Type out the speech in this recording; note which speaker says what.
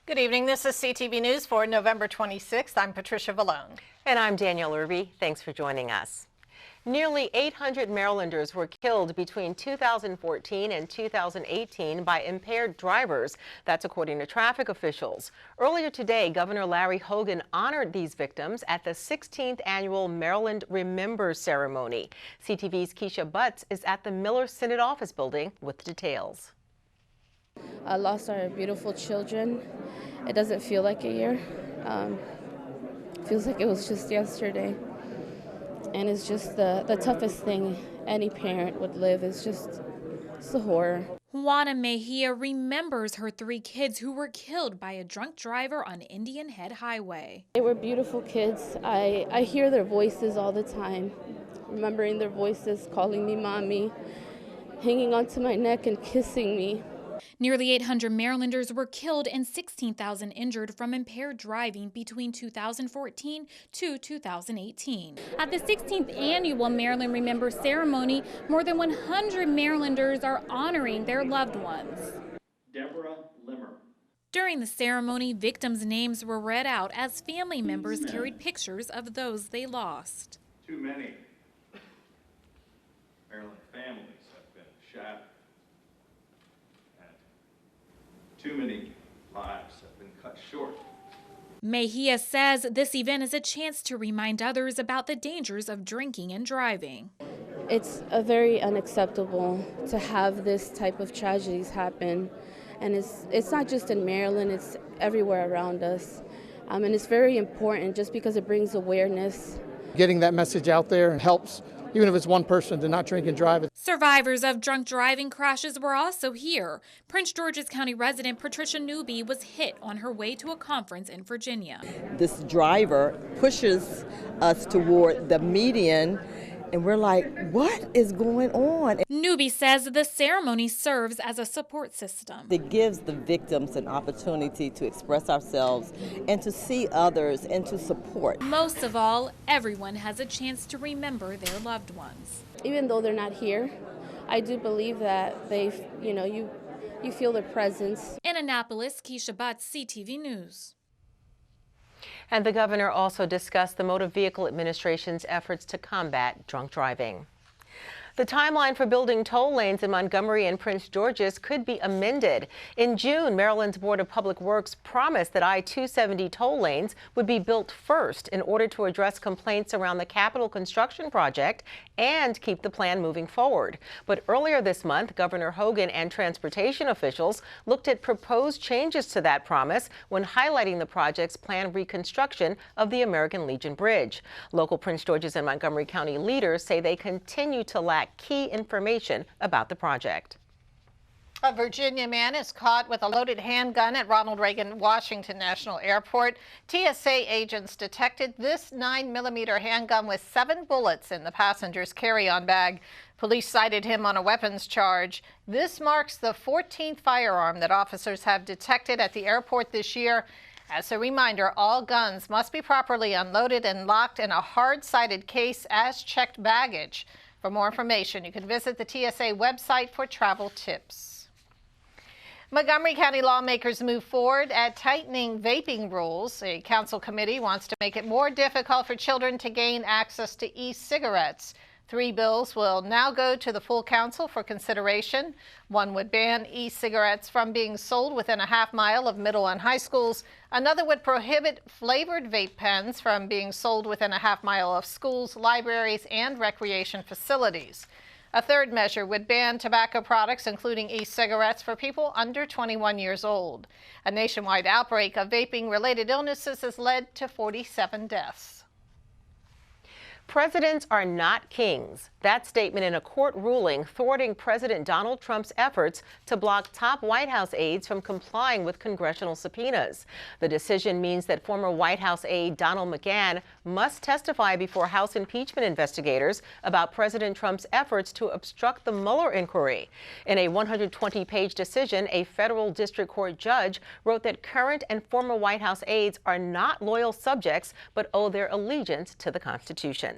Speaker 1: Good evening. This is CTV News for November 26th. I'm Patricia Vallone.
Speaker 2: And I'm Danielle Irby. Thanks for joining us. Nearly 800 Marylanders were killed between 2014 and 2018 by impaired drivers. That's according to traffic officials. Earlier today, Governor Larry Hogan honored these victims at the 16th annual Maryland Remembers ceremony. CTV's Keisha Butts is at the Miller Senate Office building with details.
Speaker 3: I lost our beautiful children. It doesn't feel like a year. Feels like it was just yesterday. And it's just the toughest thing any parent would live. It's a horror.
Speaker 4: Juana Mejia remembers her 3 kids who were killed by a drunk driver on Indian Head Highway.
Speaker 3: They were beautiful kids. I hear their voices all the time, remembering their voices, calling me mommy, hanging onto my neck and kissing me.
Speaker 4: Nearly 800 Marylanders were killed and 16,000 injured from impaired driving between 2014 to 2018. At the 16th annual Maryland Remembers ceremony, more than 100 Marylanders are honoring their loved ones.
Speaker 5: Deborah Limmer.
Speaker 4: During the ceremony, victims' names were read out as family members carried pictures of those they lost.
Speaker 5: Too many Maryland families have been shattered. Too many lives have been cut short.
Speaker 4: Mejia says this event is a chance to remind others about the dangers of drinking and driving.
Speaker 3: It's very unacceptable to have this type of tragedies happen. And it's not just in Maryland, it's everywhere around us. And it's very important just because it brings awareness.
Speaker 6: Getting that message out there helps, even if it's one person, to not drink and drive.
Speaker 4: Survivors of drunk driving crashes were also here. Prince George's County resident Patricia Newby was hit on her way to a conference in Virginia.
Speaker 7: This driver pushes us toward the median, and we're like, what is going on?
Speaker 4: Newby says the ceremony serves as a support system.
Speaker 7: It gives the victims an opportunity to express ourselves and to see others and to support.
Speaker 4: Most of all, everyone has a chance to remember their loved ones.
Speaker 3: Even though they're not here, I do believe that you feel their presence.
Speaker 4: In Annapolis, Keisha Butts, CTV News.
Speaker 2: And the governor also discussed the Motor Vehicle Administration's efforts to combat drunk driving. The timeline for building toll lanes in Montgomery and Prince George's could be amended. In June, Maryland's Board of Public Works promised that I-270 toll lanes would be built first in order to address complaints around the capital construction project and keep the plan moving forward. But earlier this month, Governor Hogan and transportation officials looked at proposed changes to that promise when highlighting the project's planned reconstruction of the American Legion Bridge. Local Prince George's and Montgomery County leaders say they continue to lack key information about the project.
Speaker 1: A Virginia man is caught with a loaded handgun at Ronald Reagan Washington National Airport. TSA agents detected this 9mm handgun with 7 bullets in the passenger's carry-on bag. Police cited him on a weapons charge. This marks the 14th firearm that officers have detected at the airport this year. As a reminder, all guns must be properly unloaded and locked in a hard-sided case as checked baggage. For more information, you can visit the TSA website for travel tips. Montgomery County lawmakers move forward at tightening vaping rules. A council committee wants to make it more difficult for children to gain access to e-cigarettes. 3 bills will now go to the full council for consideration. One would ban e-cigarettes from being sold within a half-mile of middle and high schools. Another would prohibit flavored vape pens from being sold within a half-mile of schools, libraries, and recreation facilities. A third measure would ban tobacco products, including e-cigarettes, for people under 21 years old. A nationwide outbreak of vaping-related illnesses has led to 47 deaths.
Speaker 2: Presidents are not kings. That statement in a court ruling thwarting President Donald Trump's efforts to block top White House aides from complying with congressional subpoenas. The decision means that former White House aide Donald McGahn must testify before House impeachment investigators about President Trump's efforts to obstruct the Mueller inquiry. In a 120-page decision, a federal district court judge wrote that current and former White House aides are not loyal subjects but owe their allegiance to the Constitution.